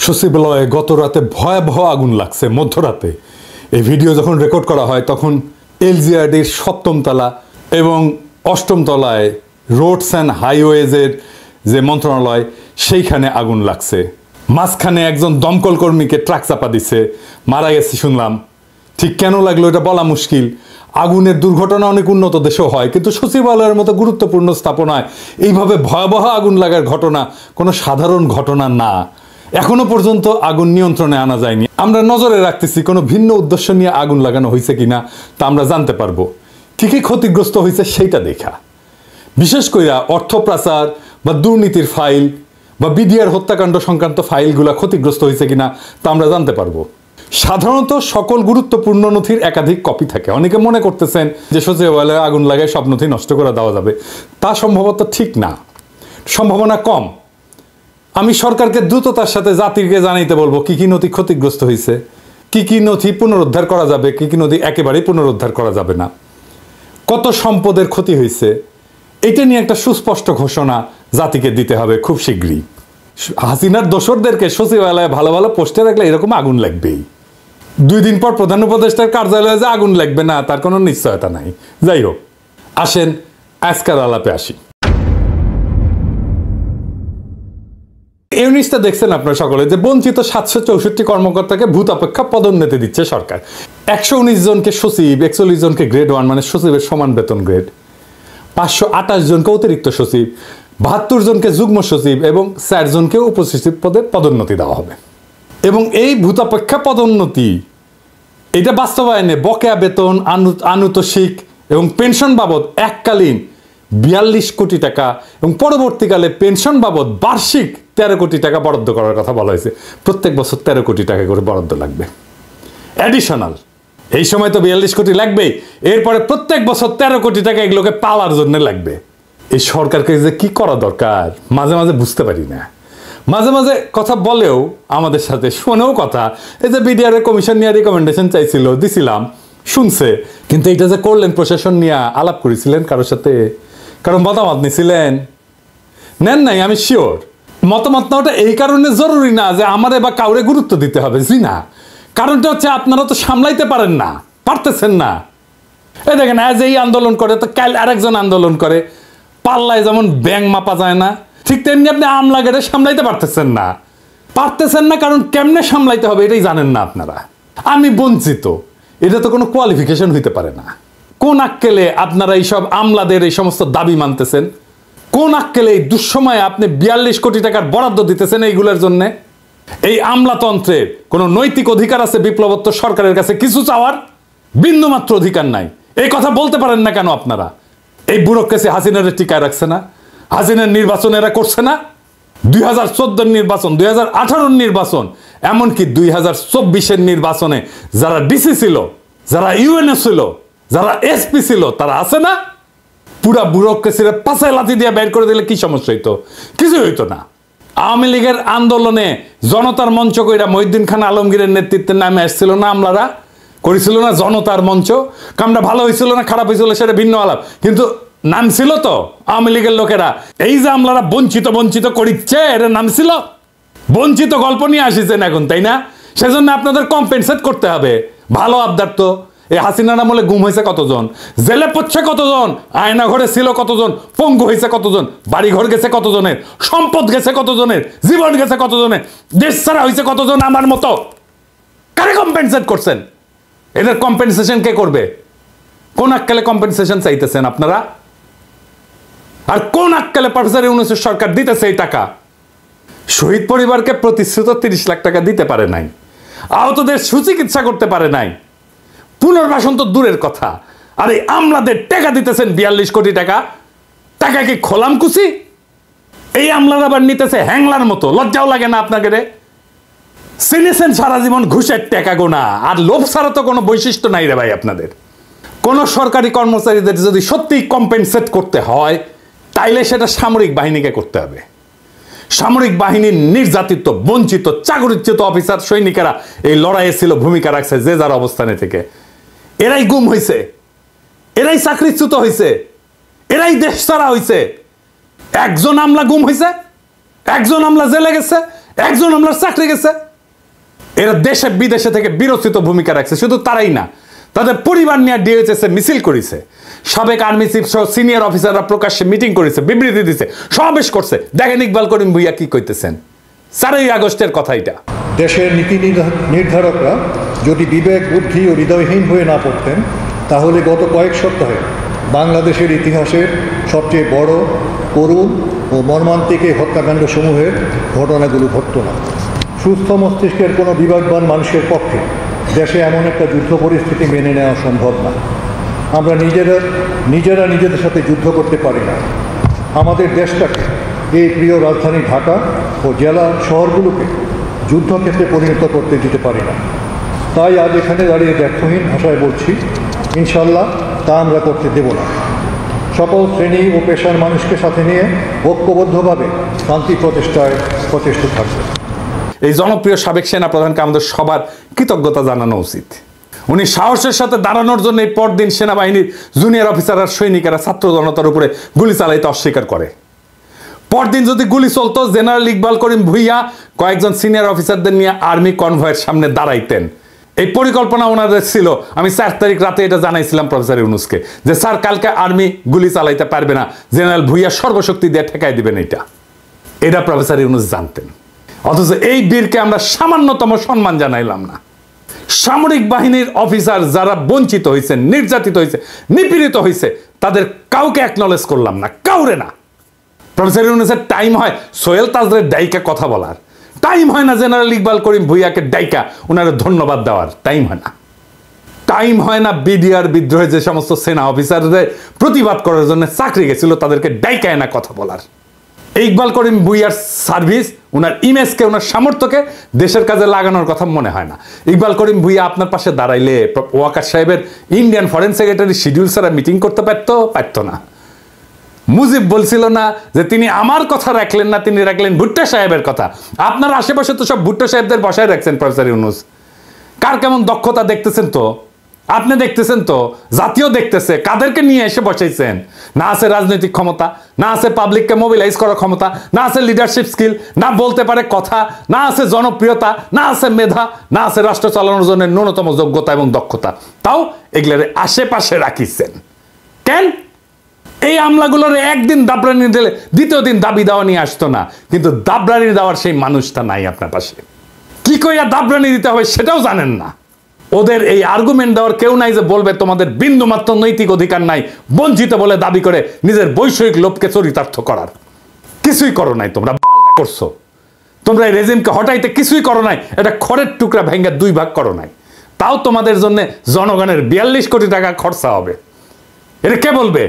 সচিবালয়ে গত রাতে ভয়াবহ আগুন লাগছে মধ্যরাতে। এই ভিডিও যখন রেকর্ড করা হয় তখন এলজিআরডির ৭ম তলা এবং ৮ম তলায় রোডস অ্যান্ড হাইওয়েজের যে মন্ত্রণালয় সেইখানে আগুন লাগছে। মাঝখানে একজন দমকল কর্মীকে ট্রাক চাপা দিছে, মারা গেছে শুনলাম। ঠিক কেন লাগলো এটা বলা মুশকিল। আগুনের দুর্ঘটনা অনেক উন্নত দেশেও হয়, কিন্তু সচিবালয়ের মতো গুরুত্বপূর্ণ স্থাপনায় এইভাবে ভয়াবহ আগুন লাগার ঘটনা কোনো সাধারণ ঘটনা না। এখনো পর্যন্ত আগুন নিয়ন্ত্রণে আনা যায়নি। আমরা নজরে রাখতেছি কোনো ভিন্ন উদ্দেশ্য নিয়ে আগুন লাগানো হয়েছে কিনা তা আমরা জানতে পারবো। কি কি ক্ষতিগ্রস্ত হয়েছে সেইটা দেখা, বিশেষ করে অর্থ পাচার বা দুর্নীতির ফাইল বা বিডিআর হত্যাকাণ্ড সংক্রান্ত ফাইলগুলো ক্ষতিগ্রস্ত হয়েছে কিনা তা আমরা জানতে পারবো। সাধারণত সকল গুরুত্বপূর্ণ নথির একাধিক কপি থাকে। অনেকে মনে করতেছেন যে সচিবালয়ে আগুন লাগায় সব নথি নষ্ট করে দেওয়া যাবে, তা সম্ভবত ঠিক না, সম্ভাবনা কম। আমি সরকারকে দ্রুততার সাথে জাতিকে জানাইতে বলবো কি কি নথি ক্ষতিগ্রস্ত হয়েছে, কি কি নথি পুনরুদ্ধার করা যাবে, কি কি নথি একেবারেই পুনরুদ্ধার করা যাবে না, কত সম্পদের ক্ষতি হয়েছে, এটা নিয়ে একটা সুস্পষ্ট ঘোষণা জাতিকে দিতে হবে খুব শীঘ্রই। হাসিনার দোসরদেরকে সচিবালয়ে ভালো ভালো পোস্টে রাখলে এরকম আগুন লাগবেই। 2 দিন পর প্রধান উপদেষ্টার কার্যালয়ে যে আগুন লাগবে না তার কোনো নিশ্চয়তা নাই। যাই হোক, আসেন আজকের আলাপে আসি। এই নিউজটা দেখছেন আপনারা সকলে যে বঞ্চিত 764 কর্মকর্তাকে ভূত অপেক্ষা পদোন্নতি দিচ্ছে সরকার। 119 জনকে সচিব, 41 জনকে গ্রেড 1 মানে সচিবের সমান বেতন গ্রেড, 528 জনকে অতিরিক্ত সচিব, 72 জনকে যুগ্ম সচিব এবং 4 জনকে উপসচিব পদে পদোন্নতি দেওয়া হবে। এবং এই ভূতাপেক্ষা পদোন্নতি এটা বাস্তবায়নে বকেয়া বেতন, আনুতোষিক এবং পেনশন বাবদ এককালীন 42 কোটি টাকা এবং পরবর্তীকালে পেনশন বাবদ বার্ষিক 13 কোটি টাকা বরাদ্দ করার কথা বলা হয়েছে। প্রত্যেক বছর 13 কোটি টাকা করে বরাদ্দ লাগবে অ্যাডিশনাল। এই সময় তো 42 কোটি লাগবেই, এরপরে প্রত্যেক বছর 13 কোটি টাকা এগুলোকে পাওয়ার জন্য লাগবে। এই সরকারকে যে কি করা দরকার মাঝে মাঝে বুঝতে পারি না। মাঝে মাঝে কথা বলেও আমাদের সাথে, শোনেও কথা। এই যে বিডিআর কমিশন নিয়ে রিকমেন্ডেশন চাইছিল, দিছিলাম, শুনছে, কিন্তু এইটা যে করলেন প্রশাসন নিয়ে আলাপ করেছিলেন কারোর সাথে, কারণ মতামত নিছিলেন? নেন নাই, আমি শিওর। মতামত নেওয়াটা এই কারণে জরুরি না যে আমারে বা কাউরে গুরুত্ব দিতে হবে, জি না। কারণটা হচ্ছে আপনারা তো সামলাইতে পারেন না, পারতেছেন না। এই দেখেন আজ এই আন্দোলন করে তো কাল আরেকজন আন্দোলন করে, পাল্লায় যেমন ব্যাং মাপা যায় না, ঠিক তেমনি আপনি আমলাগেরে সামলাইতে পারতেছেন না। পারতেছেন না কারণ কেমনে সামলাইতে হবে এটাই জানেন না আপনারা। আমি বঞ্চিত, এটা তো কোনো কোয়ালিফিকেশন হইতে পারে না। কোন আক্কেলে আপনারা এইসব আমলাদের এই সমস্ত দাবি মানতেছেন? কোন আক্কেলে এই দুঃসময়ে আপনি 42 কোটি টাকার বরাদ্দ দিতেছেন এইগুলোর জন্য? এই আমলাতন্ত্রের কোনো নৈতিক অধিকার আছে বিপ্লবোত্তর সরকারের কাছে কিছু চাওয়ার? বিন্দুমাত্র অধিকার নাই। এই কথা বলতে পারেন না কেন আপনারা? এই ব্যুরোক্রেসি হাসিনারে টিকায় রাখছে না? হাসিনার নির্বাচন এরা করছে না? 2014 নির্বাচন, 2018 নির্বাচন, এমনকি 2024 নির্বাচনে যারা ডিসি ছিল, যারা ইউএনও ছিল, যারা এসপি ছিল, তারা আছে না? পুরা ব্যুরোক্রেসিরে পাছায় লাথি দিয়ে বের করে দিলে কি সমস্যা হইতো? কিছু হইতো না। আওয়ামী লীগের আন্দোলনে জনতার মঞ্চ কইরা মহিউদ্দিন খান আলমগীরের নেতৃত্বে নামে আসছিল না আমলারা, করেছিল না জনতার মঞ্চ। কামটা ভালো হয়েছিল না খারাপ হয়েছিল সেটা ভিন্ন আলাপ, কিন্তু নাম ছিল তো আওয়ামী লীগের লোকেরা। এই যে আমলারা বঞ্চিত বঞ্চিত করিচ্ছে, এর নাম ছিল বঞ্চিত। গল্প নিয়ে আসিছেন এখন, তাই না? সেজন্য আপনাদের কম্পেনসেট করতে হবে। ভালো আবদার তো। এই হাসিনার আমলে গুম হয়েছে কতজন, জেলে পড়ছে কতজন, আয়না ঘরে ছিল কতজন, পঙ্গু হয়েছে কতজন, বাড়ি ঘর গেছে কতজনের, সম্পদ গেছে কতজনের, জীবন গেছে কতজনের, দেশ ছাড়া হয়েছে কতজন আমার মতো। কারে কম্পেনসেট করছেন? এদের কম্পেনসেশন কে করবে? কোন আক্কেলে কম্পেনসেশন চাইতেছেন আপনারা? আর কোন আক্কেলে প্রফেসর ইউনূসের সরকার দিতেছে এই টাকা? শহীদ পরিবারকে প্রতিশ্রুত 30 লাখ টাকা দিতে পারে নাই, আহতদের সুচিকিৎসা করতে পারে নাই, পুনর্বাসন তো দূরের কথা। আর এই আমলাদের টাকা দিতেছেন 42 কোটি টাকা। টাকা কি খোলাম কুচি? এই আমলারা আবার নিতেছে হ্যাংলার মতো। লজ্জাও লাগে না আপনাকে? চিনেছেন সারা জীবন ঘুষের টাকা গোনা, আর লোভ ছাড়া তো কোনো বৈশিষ্ট্য নাই রে ভাই আপনাদের। কোন সরকারি কর্মচারীদের যদি সত্যি কম্পেনসেট করতে হয় তাইলে সেটা সামরিক বাহিনীকে করতে হবে। সামরিক বাহিনীর নির্যাতিত, বঞ্চিত, চাকরিচ্যুত অফিসার সৈনিকেরা এই লড়াইয়ে ছিল, ভূমিকা রাখছে যে যার অবস্থানে থেকে। এরাই গুম হয়েছে, এরাই চাকরিচ্যুত হয়েছে, এরাই দেশ ছাড়া হয়েছে। একজন আমলা গুম হয়েছে, একজন আমলা জেলে গেছে, একজন আমলার চাকরি গেছে। এরা দেশে বিদেশে থেকে বিরোচিত ভূমিকা রাখছে। শুধু তারাই না, তাদের পরিবার নিয়ে ডিএইচএস এ মিছিল করেছে, সাবেক আর্মি চিফ সহ সিনিয়র অফিসাররা প্রকাশ্যে মিটিং করেছে, বিবৃতি দিছে, সমাবেশ করছে। দেখেন ইকবাল করিম ভুইয়া কি কইতেছেন, 4ই আগস্টের কথা এটা। দেশের নীতি নির্ধারকরা যদি বিবেক বুদ্ধি ও হৃদয়হীন হয়ে না পড়তেন, তাহলে গত কয়েক সপ্তাহে বাংলাদেশের ইতিহাসের সবচেয়ে বড়, করুণ ও মর্মান্তিক এই হত্যাকাণ্ড সমূহের ঘটনাগুলো ঘটত না। সুস্থ মস্তিষ্কের কোনো বিবেকবান মানুষের পক্ষে দেশে এমন একটা যুদ্ধ পরিস্থিতি মেনে নেওয়া সম্ভব না। আমরা নিজেরা নিজেদের সাথে যুদ্ধ করতে পারি না। আমাদের দেশটাকে, এই প্রিয় রাজধানী ঢাকা ও জেলা শহরগুলোকে যুদ্ধক্ষেত্রে পরিণত করতে দিতে পারি না। তাই আজ এখানে দাঁড়িয়ে ব্যর্থহীন ভাষায় বলছি, ইনশাল্লাহ তা আমরা করতে দেব না। সকল শ্রেণী ও পেশার মানুষকে সাথে নিয়ে ঐক্যবদ্ধভাবে শান্তি প্রচেষ্টায় সচেষ্ট থাকবে। এই জনপ্রিয় সাবেক সেনা প্রধানকে আমাদের সবার কৃতজ্ঞতা জানানো উচিত। উনি সাহসের সাথে দাঁড়ানোর জন্য এই পরদিন সেনাবাহিনীর জুনিয়র অফিসার আর সৈনিকেরা ছাত্র জনতার উপরে গুলি চালাইতে অস্বীকার করে। পরদিন যদি গুলি চলতো, জেনারেল ইকবাল করিম ভুইয়া কয়েকজন সিনিয়র অফিসারদের নিয়ে আর্মি কনভয়ের সামনে দাঁড়াইতেন। এই পরিকল্পনা ওনাদের ছিল। আমি 4 তারিখ রাতে এটা জানাইছিলাম প্রফেসর ইউনূসকে যে স্যার কালকে আর্মি গুলি চালাইতে পারবে না, জেনারেল ভুইয়া সর্বশক্তি দিয়ে ঠেকাই দিবেন। এটা প্রফেসর ইউনূস জানতেন। অথচ এই বীরকে আমরা সামান্যতম সম্মান জানাইলাম না। সামরিক বাহিনীর অফিসার যারা বঞ্চিত হয়েছে, নির্যাতিত হয়েছে, নিপীড়িত হয়েছে, তাদের কাউকে অ্যাকনলেজ করলাম না, কাউরে না। প্রফেসর ইউনূসের টাইম হয় সোহেল তাজরের ডাইকা কথা বলার, টাইম হয় না জেনারেল ইকবাল করিম ভুইয়াকে ডাইকা ওনারা ধন্যবাদ দেওয়ার, টাইম হয় না। টাইম হয় না বিডিআর বিদ্রোহে যে সমস্ত সেনা অফিসারদের প্রতিবাদ করার জন্য চাকরি গেছিল তাদেরকে ডাইকায় না কথা বলার। ইকবাল করিম ভুইয়ার সার্ভিস, ওনার ইমেজকে, ওনার সামর্থ্যকে দেশের কাজে লাগানোর কথা মনে হয় না। ইকবাল করিম ভুইয়া আপনার পাশে দাঁড়াইলে ওয়াকার সাহেবের ইন্ডিয়ান ফরেন সেক্রেটারি শিডিউল ছাড়া মিটিং করতে পারতো না। মুজিব বলছিল না যে তিনি আমার কথা রাখলেন না, তিনি রাখলেন ভুট্টো সাহেবের কথা। আপনার আশেপাশে তো সব ভুট্টো সাহেবদের বসায় রাখছেন প্রফেসর ইউনূস। কার কেমন দক্ষতা দেখতেছেন তো, আপনি দেখতেছেন তো, জাতীয় দেখতেছে। কাদেরকে নিয়ে এসে বসাইছেন? না আছে রাজনৈতিক ক্ষমতা, না আছে পাবলিককে মোবিলাইজ করার ক্ষমতা, না আছে লিডারশিপ স্কিল, না বলতে পারে কথা, না আছে জনপ্রিয়তা, না আছে মেধা, না আছে রাষ্ট্র চালানোর জন্য ন্যূনতম যোগ্যতা এবং দক্ষতা। তাও এগুলোর আশেপাশে রাখিছেন কেন? এই আমলাগুলোর একদিন দাবরানি দিলে দ্বিতীয় দিন দাবি দেওয়া নিয়ে আসতো না, কিন্তু দাবরানি দেওয়ার সেই মানুষটা নাই আপনার পাশে। কি কইয়া দাবরানি দিতে হবে সেটাও জানেন না। ওদের এই আর্গুমেন্ট দেওয়ার কেউ নাই যে বলবে তোমাদের বিন্দুমাত্র নৈতিক অধিকার নাই, বঞ্চিত বলে দাবি করে নিজের বৈষয়িক লোভকে চরিতার্থ করার। কিছুই করো নাই তোমরা, করছো তোমরা এই রেজিমকে হটাইতে কিছুই করো নাই। এটা খড়ের টুকরা ভেঙে 2 ভাগ করো নাই। তাও তোমাদের জন্য জনগণের 42 কোটি টাকা খরচা হবে। এটা কে বলবে?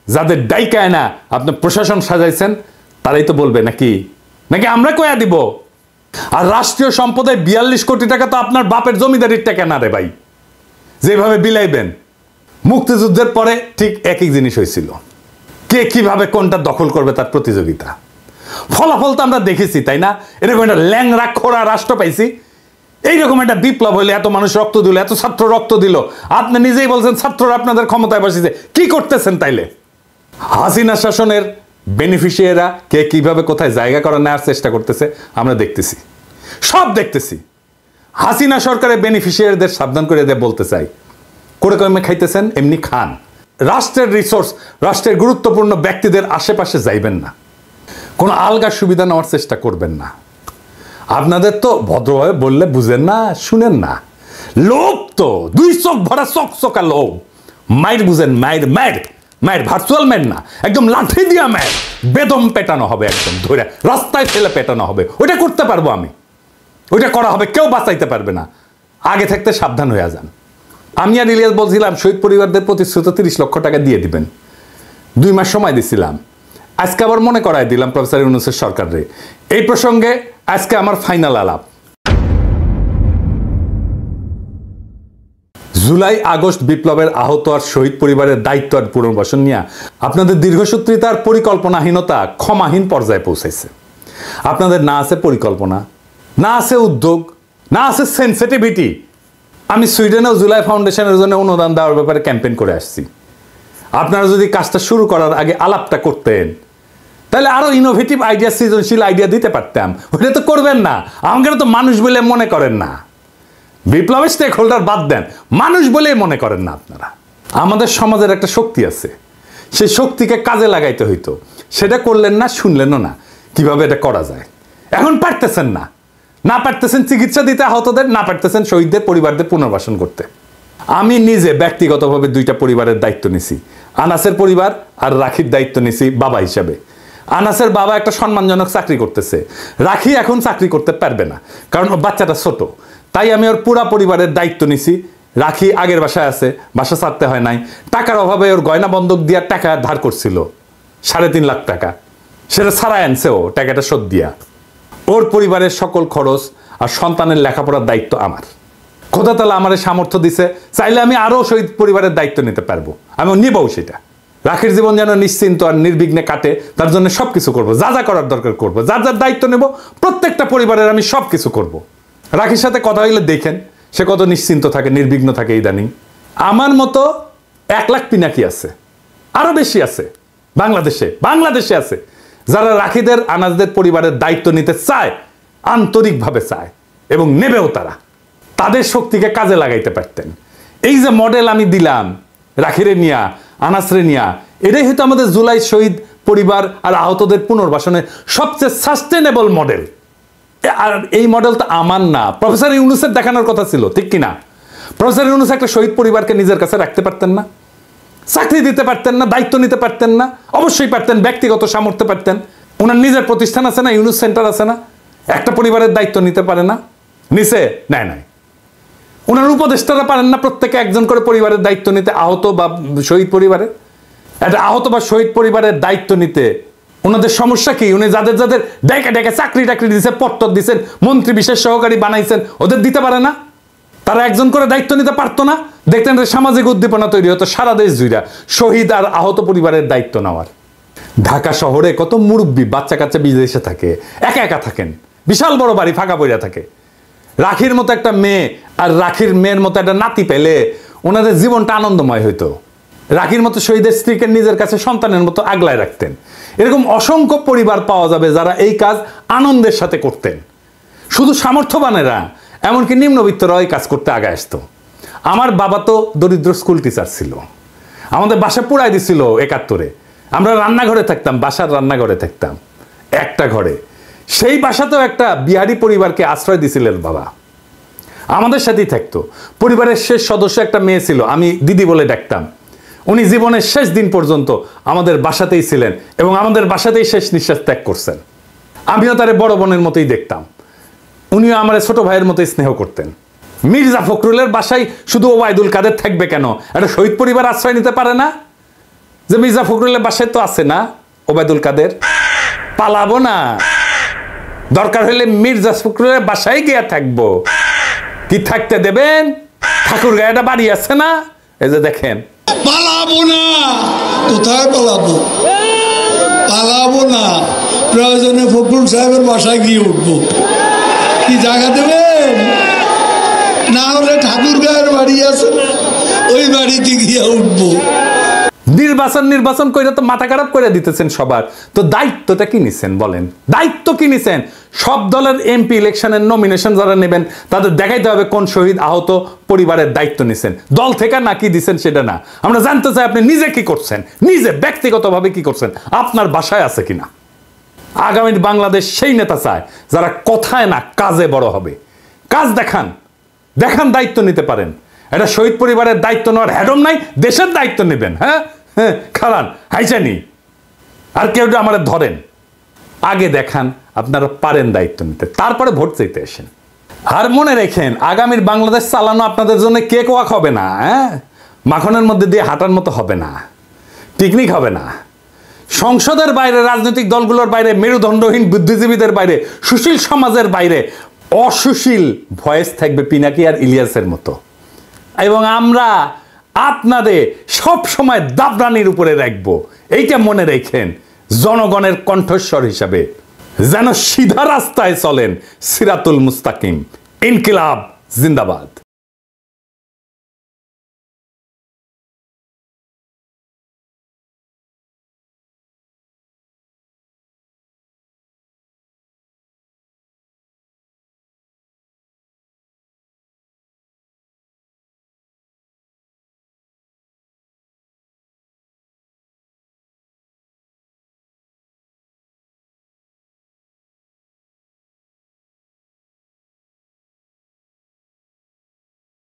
যাদের ডাইকায় না আপনি প্রশাসন সাজাইছেন তারাই তো বলবে, নাকি আমরা কয়া দিব? আর রাষ্ট্রীয় সম্পদে 42 কোটি টাকা তো আপনার বাপের জমিদারির টাকা না রে ভাই, যেভাবে বিলাইবেন। মুক্তিযুদ্ধের পরে ঠিক একই জিনিস হয়েছিল, কে কিভাবে কোনটা দখল করবে তার প্রতিযোগিতা। ফলাফল তো আমরা দেখেছি, তাই না? এরকম একটা ল্যাংরা খোড়া রাষ্ট্র পাইছি। এইরকম একটা বিপ্লব হইলে এত মানুষ রক্ত দিল, এত ছাত্র রক্ত দিল। আপনি নিজেই বলছেন ছাত্ররা আপনাদের ক্ষমতায় বসেছে, কি করতেছেন তাইলে? হাসিনা শাসনের বেনিফিশিয়ারিরা কে কিভাবে কোথায় জায়গা করে নেওয়ার চেষ্টা করতেছে আমরা দেখতেছি, সব দেখতেছি। হাসিনা সরকারের বেনিফিশিয়ারিদের সাবধান করে দিয়ে বলতে চাই, করে কমে খাইতেছেন এমনি খান। রাষ্ট্রের রিসোর্স, রাষ্ট্রের গুরুত্বপূর্ণ ব্যক্তিদের আশেপাশে যাইবেন না, কোনো আলগা সুবিধা নেওয়ার চেষ্টা করবেন না। আপনাদের তো ভদ্রভাবে বললে বুঝেন না, শুনেন না। লোভ তো 2 চোখ ভরা চকচকা লোভ। মায়ের বুঝেন, মায়ের ভার্চুয়াল ম্যান না, একদম লাঠি দিয়া ম্যান, বেদম পেটানো হবে, একদম ধরে রাস্তায় ফেলে পেটানো হবে। ওইটা করতে পারবো আমি, ওইটা করা হবে, কেউ বাঁচাইতে পারবে না। আগে থাকতে সাবধান হয়ে যান। আমি আর ইলিয়াস বলছিলাম শহীদ পরিবারদের প্রতিশ্রুত 30 লক্ষ টাকা দিয়ে দিবেন, 2 মাস সময় দিছিলাম। আজকে আবার মনে করাই দিলাম প্রফেসর ইউনূসের সরকারে। এই প্রসঙ্গে আজকে আমার ফাইনাল আলাপ। জুলাই আগস্ট বিপ্লবের আহত আর শহীদ পরিবারের দায়িত্ব আর পুনর্বাসন নিয়ে আপনাদের দীর্ঘসূত্রিতার পরিকল্পনাহীনতা ক্ষমাহীন পর্যায়ে পৌঁছাইছে। আপনাদের না আছে পরিকল্পনা, না আছে উদ্যোগ, না আছে সেন্সিটিভিটি। আমি সুইডেনেও জুলাই ফাউন্ডেশনের জন্য অনুদান দেওয়ার ব্যাপারে ক্যাম্পেইন করে আসছি। আপনারা যদি কাজটা শুরু করার আগে আলাপটা করতেন, তাহলে আরো ইনোভেটিভ আইডিয়া, সৃজনশীল আইডিয়া দিতে পারতাম। ওটা তো করবেন না, আমাকে তো মানুষ বলে মনে করেন না। বিপ্লবের স্টেক হোল্ডার বাদ দেন, মানুষ বলেই মনে করেন না আপনারা। আমাদের সমাজের একটা শক্তি আছে, সেই শক্তিকে কাজে লাগাইতে হইতো, সেটা করলেন না, শুনলেনও না কিভাবে এটা করা যায়। এখন পারতেছেন না, না পারতেছেন চিকিৎসা দিতে আহতদের, না পারতেছেন শহীদদের পরিবারদের পুনর্বাসন করতে। আমি নিজে ব্যক্তিগতভাবে 2টা পরিবারের দায়িত্ব নিছি, আনাসের পরিবার আর রাখির দায়িত্ব নিছি বাবা হিসাবে। আনাসের বাবা একটা সম্মানজনক চাকরি করতেছে, রাখি এখন চাকরি করতে পারবে না, কারণ ওর বাচ্চাটা ছোট। তাই আমি ওর পুরা পরিবারের দায়িত্ব নিছি। রাখি আগের বাসায় আছে, বাসা ছাড়তে হয় নাই, টাকার অভাবে ওর গয়না বন্ধক দিয়ে টাকা ধার করছিল 3.5 লাখ টাকা, সেটা ছাড়াই আনছে ও টাকাটা শোধ দিয়া। ওর পরিবারের সকল খরচ আর সন্তানের লেখাপড়ার দায়িত্ব আমার। খোদা তাআলা আমার সামর্থ্য দিছে, চাইলে আমি আরো শহীদ পরিবারের দায়িত্ব নিতে পারবো, আমি নিবও সেটা। রাখির জীবন যেন নিশ্চিন্ত আর নির্বিঘ্নে কাটে, তার জন্য সবকিছু করবো, যা যা করার দরকার করবো, যার যার দায়িত্ব নেব, প্রত্যেকটা পরিবারের আমি সবকিছু করব। রাখির সাথে কথা হইলে দেখেন সে কত নিশ্চিন্ত থাকে, নির্বিঘ্ন থাকে। ইদানিং আমার মতো 1 লাখ পিনাকি আছে, আরো বেশি আছে বাংলাদেশে আছে, যারা রাখিদের আনাজদের পরিবারের দায়িত্ব নিতে চায়, আন্তরিকভাবে চায় এবং নেবেও তারা। তাদের শক্তিকে কাজে লাগাইতে পারতেন। এই যে মডেল আমি দিলাম রাখিরে নিয়া, আনাসরে নিয়া, এটাই হয়তো আমাদের জুলাই শহীদ পরিবার আর আহতদের পুনর্বাসনের সবচেয়ে সাস্টেনেবল মডেল। আর এই মডেল তো আমার না, প্রফেসর ইউনূসের দেখানোর কথা ছিল, ঠিক কিনা? প্রফেসর ইউনূস একটা শহীদ পরিবারকে নিজের কাছে রাখতে পারতেন না? চাকরি দিতে পারতেন না? দায়িত্ব নিতে পারতেন না? অবশ্যই পারতেন, ব্যক্তিগত সামর্থ্য পারতেন। ওনার নিজের প্রতিষ্ঠান আছে না, ইউনূস সেন্টার আছে না? একটা পরিবারের দায়িত্ব নিতে পারে না? নিছে? নাই। ওনার উপদেষ্টারা পারেন না প্রত্যেকে একজন করে পরিবারের দায়িত্ব নিতে, আহত বা শহীদ পরিবারের? একটা আহত বা শহীদ পরিবারের দায়িত্ব নিতে ওনাদের সমস্যা কি? উনি যাদের ডেকে চাকরি দিয়েছে, পত্তর দিয়েছেন, মন্ত্রী বিশেষ সহকারী বানাইছেন, ওদের দিতে পারে না? তারা একজন করে দায়িত্ব নিতে পারতো না? দেখতেন সামাজিক উদ্দীপনা তৈরি হতো সারা দেশ জুড়ে শহীদ আর আহত পরিবারের দায়িত্ব নেওয়ার। ঢাকা শহরে কত মুরব্বী বাচ্চা কাচ্চা বিদেশে থাকে, একা থাকেন, বিশাল বড় বাড়ি ফাঁকা পড়ে থাকে। রাখির মতো একটা মেয়ে আর রাখির মেয়ের মতো একটা নাতি পেলে ওনাদের জীবনটা আনন্দময় হইতো। রাখির মতো শহীদের স্ত্রীকে নিজের কাছে সন্তানের মতো আগলায় রাখতেন। এরকম অসংখ্য পরিবার পাওয়া যাবে যারা এই কাজ আনন্দের সাথে করতেন। শুধু সামর্থ্যবানেরা, এমনকি নিম্নবিত্তরাও এই কাজ করতে আগে আসতো। আমার বাবা তো দরিদ্র স্কুল টিচার ছিল, আমাদের বাসা পুড়াই দিছিল 71-এ। আমরা রান্নাঘরে থাকতাম, বাসার রান্নাঘরে থাকতাম একটা ঘরে। সেই বাসাতেও একটা বিহারি পরিবারকে আশ্রয় দিছিলেন বাবা, আমাদের সাথেই থাকতো। পরিবারের শেষ সদস্য একটা মেয়ে ছিল, আমি দিদি বলে ডাকতাম। উনি জীবনের শেষ দিন পর্যন্ত আমাদের বাসাতেই ছিলেন এবং আমাদের বাসাতেই শেষ নিঃশ্বাস ত্যাগ করছেন। আমিও তারে বড় বোনের মতোই দেখতাম, উনিও আমার ছোট ভাইয়ের মতোই স্নেহ করতেন। মির্জা ফখরুলের বাসায় শুধু ওবায়দুল কাদের থাকবে কেন? একটা শহীদ পরিবার আশ্রয় নিতে পারে না? যে মির্জা ফখরুলের বাসায় তো আছে না ওবায়দুল কাদের? পালাবো না, দরকার হলে মির্জা ফখরুলের বাসায় গিয়ে থাকবো। কি থাকতে দেবেন? ঠাকুর গায়েটা বাড়ি আছে না, এই যে দেখেন। পালাবো না, কোথায় পালাবো না, প্রয়োজনে ফখরুল সাহেবের বাসায় গিয়ে উঠবো। কি জায়গা দেবেন? না হলে ঠাকুর গায়ের বাড়ি আছে না, ওই বাড়িতে গিয়ে উঠবো। নির্বাচন করে তো মাথা খারাপ করে দিতেছেন সবার। তো দায়িত্বটা কি নিছেন বলেন? দায়িত্ব কি নিছেন? সব দলের এমপি ইলেকশনের নমিনেশন যারা নেবেন তাদের দেখাইতে হবে কোন শহীদ আহত পরিবারের দায়িত্ব নিছেন। দল থেকে না কি দিচ্ছেন সেটা না, আমরা জানতে চাই আপনি নিজে কি করছেন, নিজে ব্যক্তিগতভাবে কি করছেন, আপনার বাসায় আছে কিনা। আগামীর বাংলাদেশ সেই নেতা চায় যারা কথায় না কাজে বড় হবে। কাজ দেখান, দায়িত্ব নিতে পারেন। এটা শহীদ পরিবারের দায়িত্ব নেওয়ার হ্যাডম নাই, দেশের দায়িত্ব নেবেন। হ্যাঁ, খারান হাইচানি আর কেউ আমার ধরেন, আগে দেখান আপনারা পারেন দায়িত্ব নিতে, তারপরে ভোট চাইতে আসেন। আর মনে রেখেন, আগামীর বাংলাদেশ চালানো আপনাদের জন্য কেক ওয়াক হবে না, মাখনের মধ্যে দিয়ে হাঁটার মতো হবে না, পিকনিক হবে না। সংসদের বাইরে, রাজনৈতিক দলগুলোর বাইরে, মেরুদণ্ডহীন বুদ্ধিজীবীদের বাইরে, সুশীল সমাজের বাইরে অসুশীল ভয়েস থাকবে পিনাকি আর ইলিয়াসের মতো। এবং আমরা আপনাদের সব সময় দাবরানির উপরে রাখবো, এইটা মনে রেখেন। জনগণের কণ্ঠস্বর হিসাবে যেন সিধা রাস্তায় চলেন, সিরাতুল মুস্তাকিম। ইনকিলাব জিন্দাবাদ।